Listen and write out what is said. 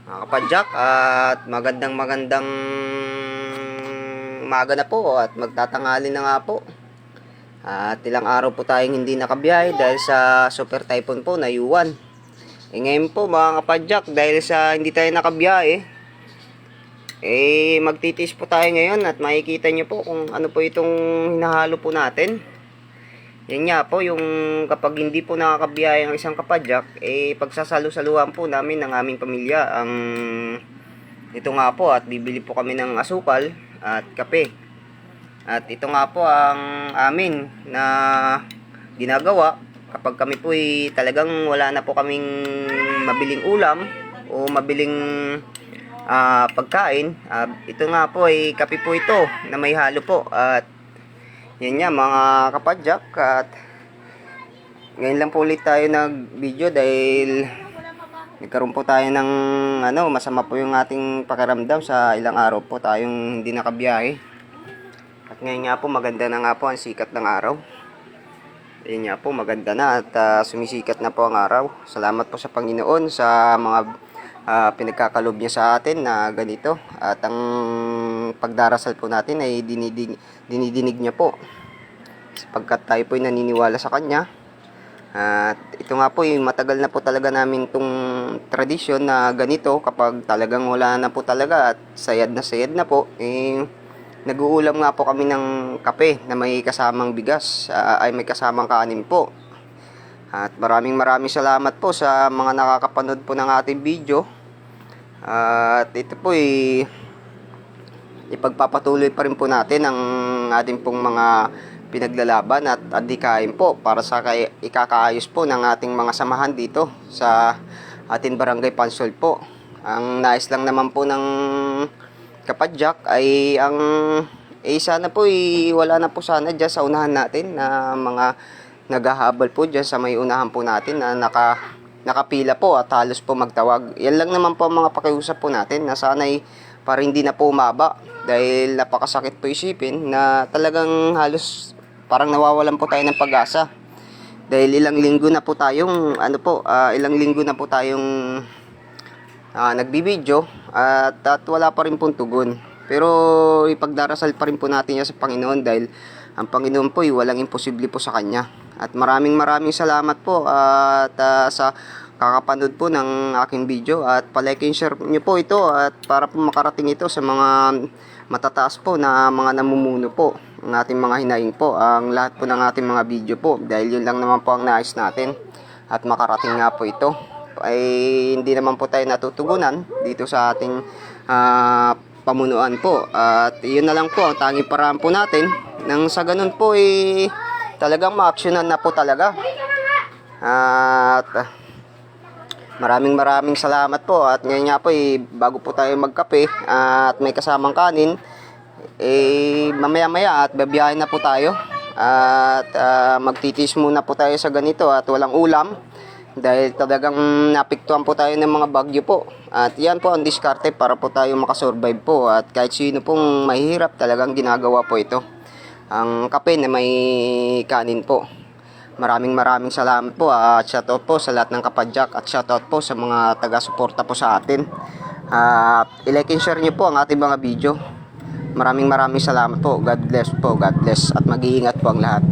Mga kapadyak, at magandang umaga na po at magtatanghali na nga po. At ilang araw po tayong hindi nakabiyahe dahil sa super typhoon po na Yuan. Ngayon po mga kapadyak, dahil sa hindi tayo nakabiyahe, magtitiis po tayo ngayon at makikita nyo po kung ano po itong hinahalo po natin. Yan nga po, yung kapag hindi po nakakabiyahe ang isang kapadyak, pagsasalo-saluhan po namin ng aming pamilya ang ito nga po, at bibili po kami ng asukal at kape. At ito nga po ang amin na ginagawa kapag kami po talagang wala na po kaming mabiling ulam o mabiling pagkain. Ito nga po kape po ito na may halo po. At yan nga mga kapadyak, at ngayon lang po ulit tayo nag-video dahil nagkaroon po tayo ng masama po yung ating pakiramdam sa ilang araw po tayong hindi nakabiyahe. At ngayon nga po maganda na nga po ang sikat ng araw. Ayun nga po, maganda na at sumisikat na po ang araw. Salamat po sa Panginoon sa mga pinagkakalob niya sa atin na ganito. At ang pagdarasal po natin ay dinidinig niya po, sapagkat tayo po ay naniniwala sa Kanya. At ito nga po, matagal na po talaga namin itong tradisyon na ganito. Kapag talagang wala na po talaga at sayad na po, nag-uulam nga po kami ng kape na may kasamang bigas, ay may kasamang kanin po. At maraming salamat po sa mga nakakapanood po ng ating video. At ito po ipagpapatuloy pa rin po natin ang ating pong mga pinaglalaban at adhikain po para sa ikakaayos po ng ating mga samahan dito sa ating barangay Pansol po. Ang nais lang naman po ng kapadyak ay sana po wala na po sana dyan sa unahan natin na mga naghahabol po dyan sa may unahan po natin na nakapila po at halos po magtawag. Yan lang naman po ang mga pakiusap po natin na sana'y para hindi na po umaba, dahil napakasakit po isipin na talagang halos parang nawawalan po tayo ng pag-asa dahil ilang linggo na po tayong nagbibideo at wala pa rin pong tugon. Pero ipagdarasal pa rin po natin yan sa Panginoon dahil ang Panginoon po walang imposible po sa Kanya. At maraming salamat po at sa kakapanood po ng aking video, at palike and share nyo po ito at para po makarating ito sa mga matataas po na mga namumuno po, ang ating mga hinaing po, ang lahat po ng ating mga video po, dahil yun lang naman po ang nais natin at makarating nga po ito. Ay hindi naman po tayo natutugunan dito sa ating pamunuan po, at yun na lang po ang tanging paraan po natin nang sa ganun po talagang ma-actionan na po talaga. At maraming salamat po. At ngayon nga po bago po tayo magkape at may kasamang kanin, mamaya at babiyahin na po tayo at magtitis muna po tayo sa ganito at walang ulam dahil talagang napiktuhan po tayo ng mga bagyo po. At yan po ang diskarte para po tayo makasurvive po, at kahit sino pong mahihirap talagang ginagawa po ito, ang kape na may kanin po. Maraming salamat po at shoutout po sa lahat ng kapadyak at shoutout po sa mga taga-suporta po sa atin. I-like and share nyo po ang ating mga video. Maraming salamat po. God bless po. God bless at mag-iingat po ang lahat.